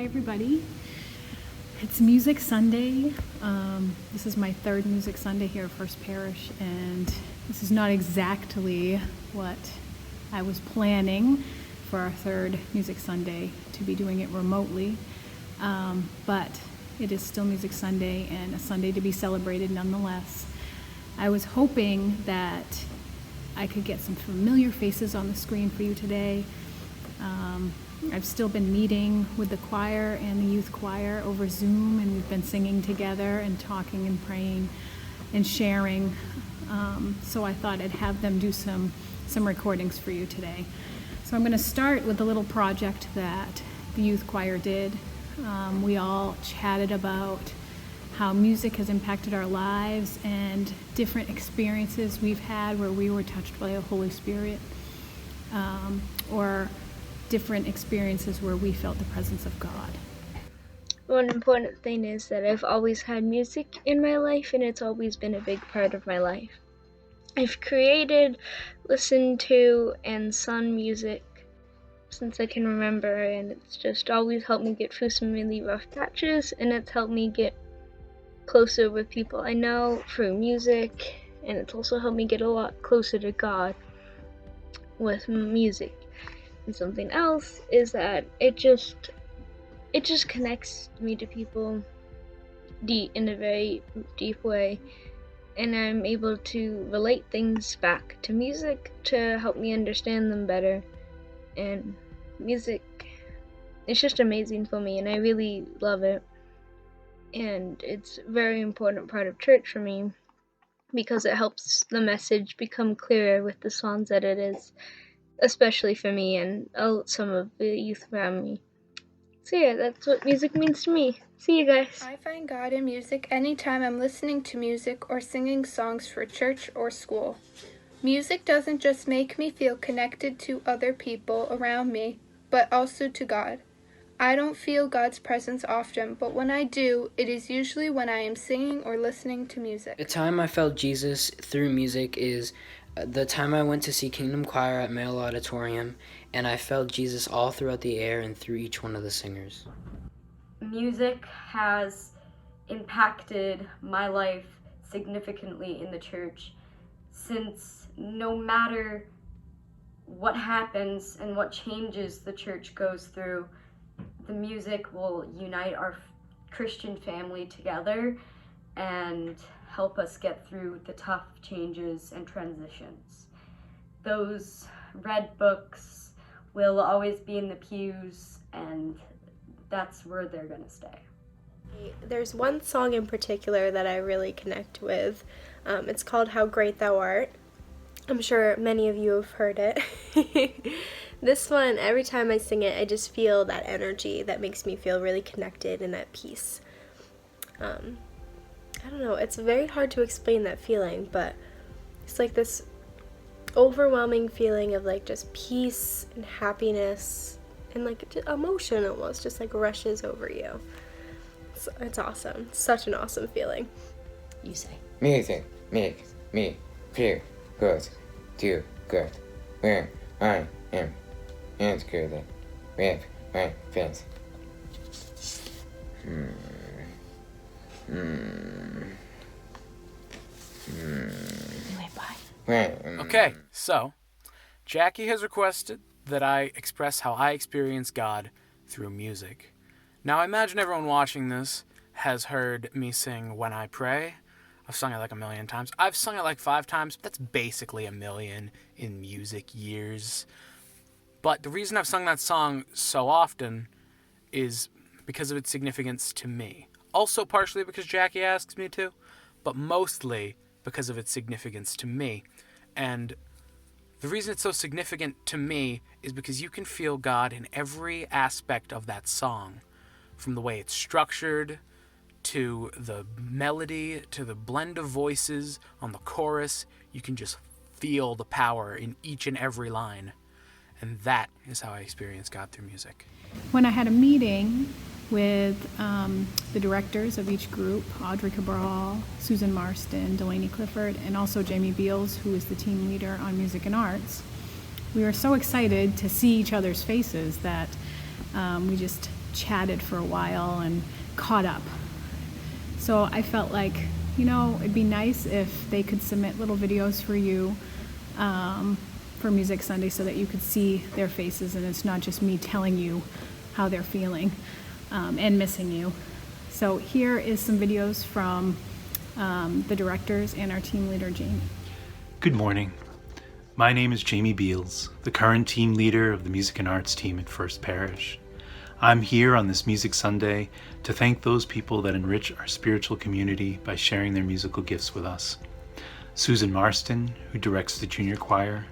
everybody. It's Music Sunday. This is my third Music Sunday here at First Parish, and this is not exactly what I was planning for our third Music Sunday, to be doing it remotely, but it is still Music Sunday and a Sunday to be celebrated nonetheless. I was hoping that I could get some familiar faces on the screen for you today. I've still been meeting with the choir and the youth choir over Zoom, and we've been singing together and talking and praying and sharing. So I thought I'd have them do some recordings for you today. So I'm going to start with a little project that the youth choir did. We all chatted about how music has impacted our lives and different experiences we've had where we were touched by the Holy Spirit, or different experiences where we felt the presence of God. One important thing is that I've always had music in my life, and it's always been a big part of my life. I've created, listened to, and sung music since I can remember, and it's just always helped me get through some really rough patches, and it's helped me get closer with people I know through music, and it's also helped me get a lot closer to God with music. And something else is that it just connects me to people in a very deep way, and I'm able to relate things back to music to help me understand them better. And music, it's just amazing for me, and I really love it. And it's a very important part of church for me because it helps the message become clearer with the songs that it is, especially for me and some of the youth around me. So yeah, that's what music means to me. See you guys. I find God in music anytime I'm listening to music or singing songs for church or school. Music doesn't just make me feel connected to other people around me, but also to God. I don't feel God's presence often, but when I do, it is usually when I am singing or listening to music. The time I felt Jesus through music is the time I went to see Kingdom Choir at Male Auditorium, and I felt Jesus all throughout the air and through each one of the singers. Music has impacted my life significantly in the church, since no matter what happens and what changes the church goes through, the music will unite our Christian family together and help us get through the tough changes and transitions. Those red books will always be in the pews, and that's where they're going to stay. There's one song in particular that I really connect with. It's called How Great Thou Art. I'm sure many of you have heard it. This one, every time I sing it, I just feel that energy that makes me feel really connected and at peace. I don't know, it's very hard to explain that feeling, but it's like this overwhelming feeling of like just peace and happiness and like emotion almost just like rushes over you. It's awesome. Such an awesome feeling. You say. Music makes me feel good, too good, where I am integrated with my friends. Okay, so Jacqui has requested that I express how I experience God through music. Now, I imagine everyone watching this has heard me sing When I Pray. I've sung it like 1,000,000 times. I've sung it like 5 times. That's basically 1,000,000 in music years. But the reason I've sung that song so often is because of its significance to me. Also partially because Jacqui asks me to, but mostly because of its significance to me. And the reason it's so significant to me is because you can feel God in every aspect of that song, from the way it's structured, to the melody, to the blend of voices on the chorus. You can just feel the power in each and every line. And that is how I experience God through music. When I had a meeting with the directors of each group, Audrey Cabral, Susan Marston, Delaney Clifford, and also Jamie Beals, who is the team leader on music and arts, we were so excited to see each other's faces that we just chatted for a while and caught up. So I felt like, it'd be nice if they could submit little videos for you for Music Sunday so that you could see their faces and it's not just me telling you how they're feeling and missing you. So here is some videos from the directors and our team leader, Jamie. Good morning. My name is Jamie Beals, the current team leader of the Music and Arts team at First Parish. I'm here on this Music Sunday to thank those people that enrich our spiritual community by sharing their musical gifts with us. Susan Marston, who directs the junior choir,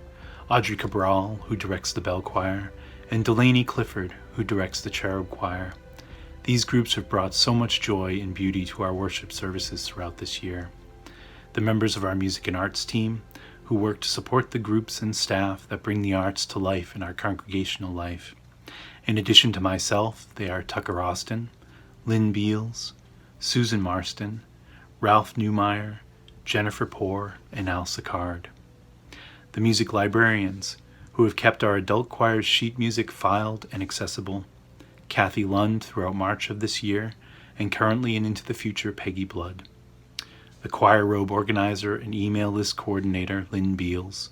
Audrey Cabral, who directs the bell choir, and Delaney Clifford, who directs the cherub choir. These groups have brought so much joy and beauty to our worship services throughout this year. The members of our Music and Arts team, who work to support the groups and staff that bring the arts to life in our congregational life. In addition to myself, they are Tucker Austin, Lynn Beals, Susan Marston, Ralph Newmeyer, Jennifer Poore, and Al Sicard. The music librarians, who have kept our adult choir's sheet music filed and accessible, Kathy Lund throughout March of this year, and currently and into the future, Peggy Blood. The choir robe organizer and email list coordinator, Lynn Beals,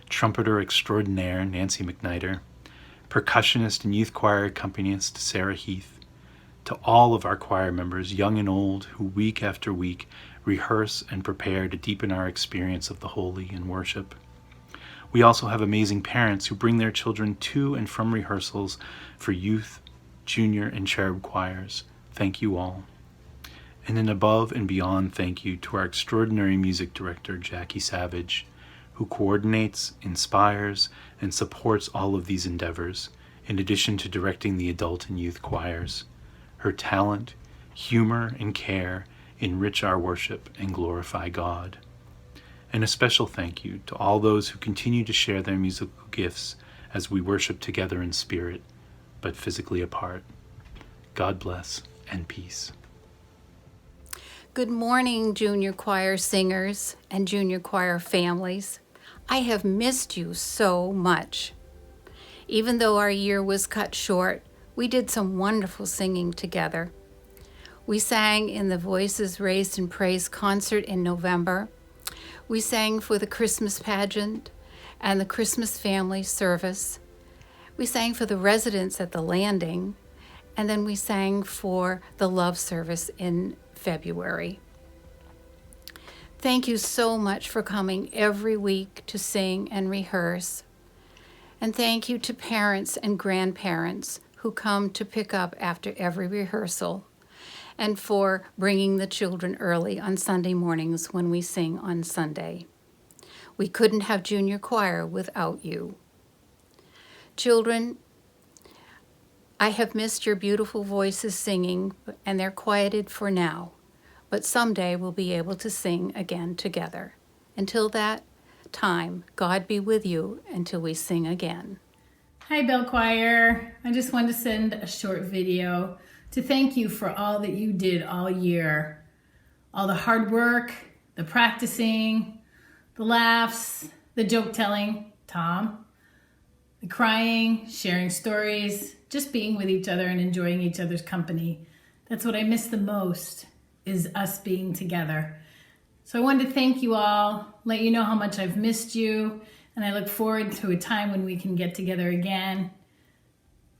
trumpeter extraordinaire, Nancy McKnighter, percussionist and youth choir accompanist, Sarah Heath, to all of our choir members, young and old, who week after week rehearse and prepare to deepen our experience of the holy in worship. We also have amazing parents who bring their children to and from rehearsals for youth, junior, and cherub choirs. Thank you all. And an above and beyond thank you to our extraordinary music director, Jacqui Savage, who coordinates, inspires, and supports all of these endeavors, in addition to directing the adult and youth choirs. Her talent, humor, and care enrich our worship and glorify God. And a special thank you to all those who continue to share their musical gifts as we worship together in spirit, but physically apart. God bless and peace. Good morning, junior choir singers and junior choir families. I have missed you so much. Even though our year was cut short, we did some wonderful singing together. We sang in the Voices Raised in Praise concert in November. We sang for the Christmas pageant and the Christmas family service. We sang for the residents at the landing, and then we sang for the love service in February. Thank you so much for coming every week to sing and rehearse. And thank you to parents and grandparents who come to pick up after every rehearsal, and for bringing the children early on Sunday mornings when we sing on Sunday. We couldn't have junior choir without you. Children, I have missed your beautiful voices singing, and they're quieted for now. But someday we'll be able to sing again together. Until that time, God be with you until we sing again. Hi, Bell Choir. I just wanted to send a short video to thank you for all that you did all year. All the hard work, the practicing, the laughs, the joke telling, Tom, the crying, sharing stories, just being with each other and enjoying each other's company. That's what I miss the most, is us being together. So I wanted to thank you all, let you know how much I've missed you, and I look forward to a time when we can get together again.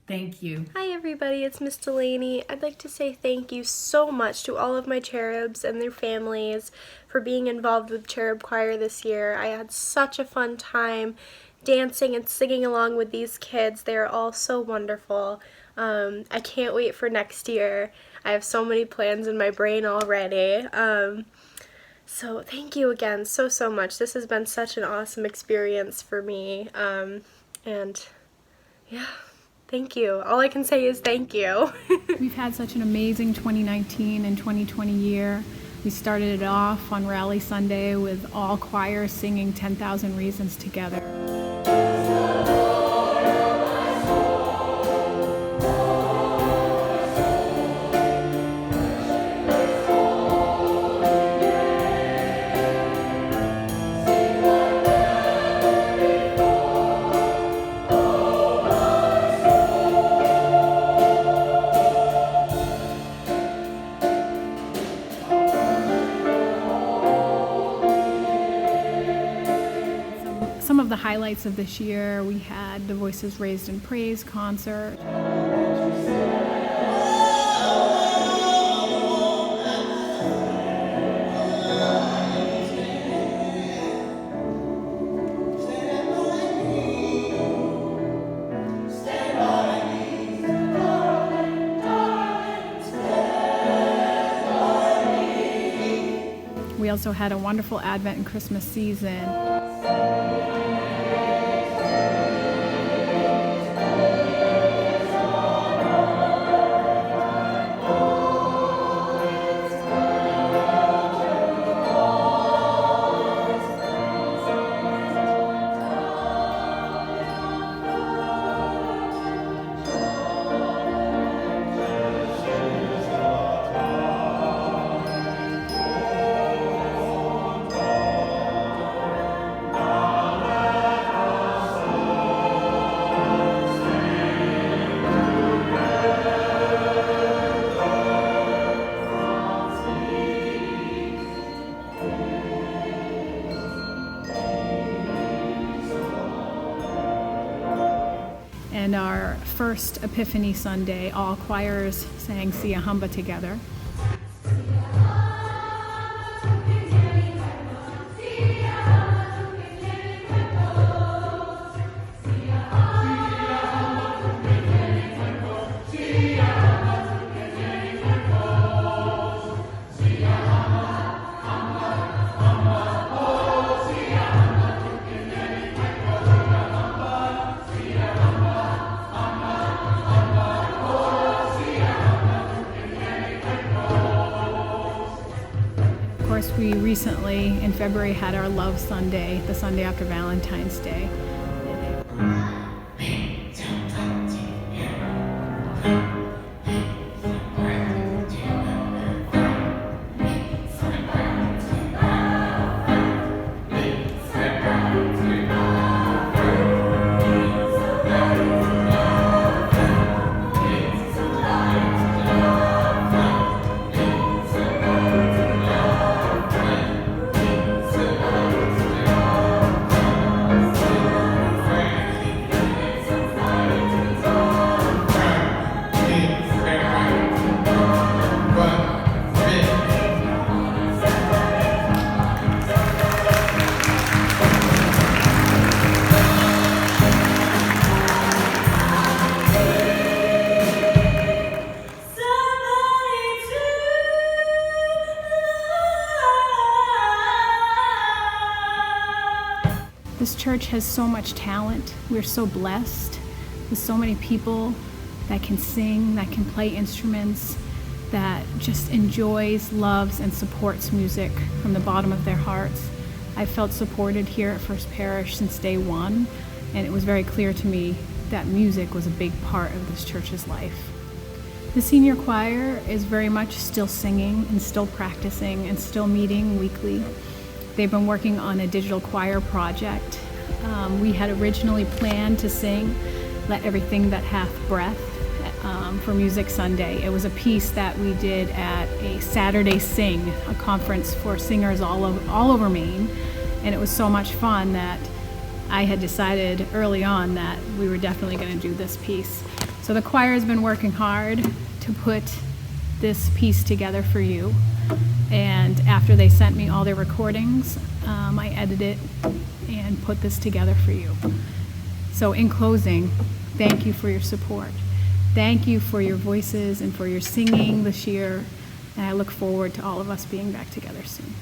Thank you. Hi everybody, it's Miss Delaney. I'd like to say thank you so much to all of my cherubs and their families for being involved with Cherub Choir this year. I had such a fun time dancing and singing along with these kids. They are all so wonderful. I can't wait for next year. I have so many plans in my brain already. So thank you again so much. This has been such an awesome experience for me. And yeah, thank you. All I can say is thank you. We've had such an amazing 2019 and 2020 year. We started it off on Rally Sunday with all choirs singing 10,000 Reasons together. the highlights of this year, we had the Voices Raised in Praise concert. We also had a wonderful Advent and Christmas season. And our first Epiphany Sunday, all choirs sang Sia Hamba together. Of course, we recently, in February, had our Love Sunday, the Sunday after Valentine's Day. This church has so much talent. We're so blessed with so many people that can sing, that can play instruments, that just enjoys, loves, and supports music from the bottom of their hearts. I felt supported here at First Parish since day one, and it was very clear to me that music was a big part of this church's life. The senior choir is very much still singing and still practicing and still meeting weekly. They've been working on a digital choir project. We had originally planned to sing Let Everything That Hath Breath for Music Sunday. It was a piece that we did at a Saturday Sing, a conference for singers all over Maine, and it was so much fun that I had decided early on that we were definitely going to do this piece. So the choir has been working hard to put this piece together for you. And after they sent me all their recordings, I edited and put this together for you. So in closing, thank you for your support. Thank you for your voices and for your singing this year. And I look forward to all of us being back together soon.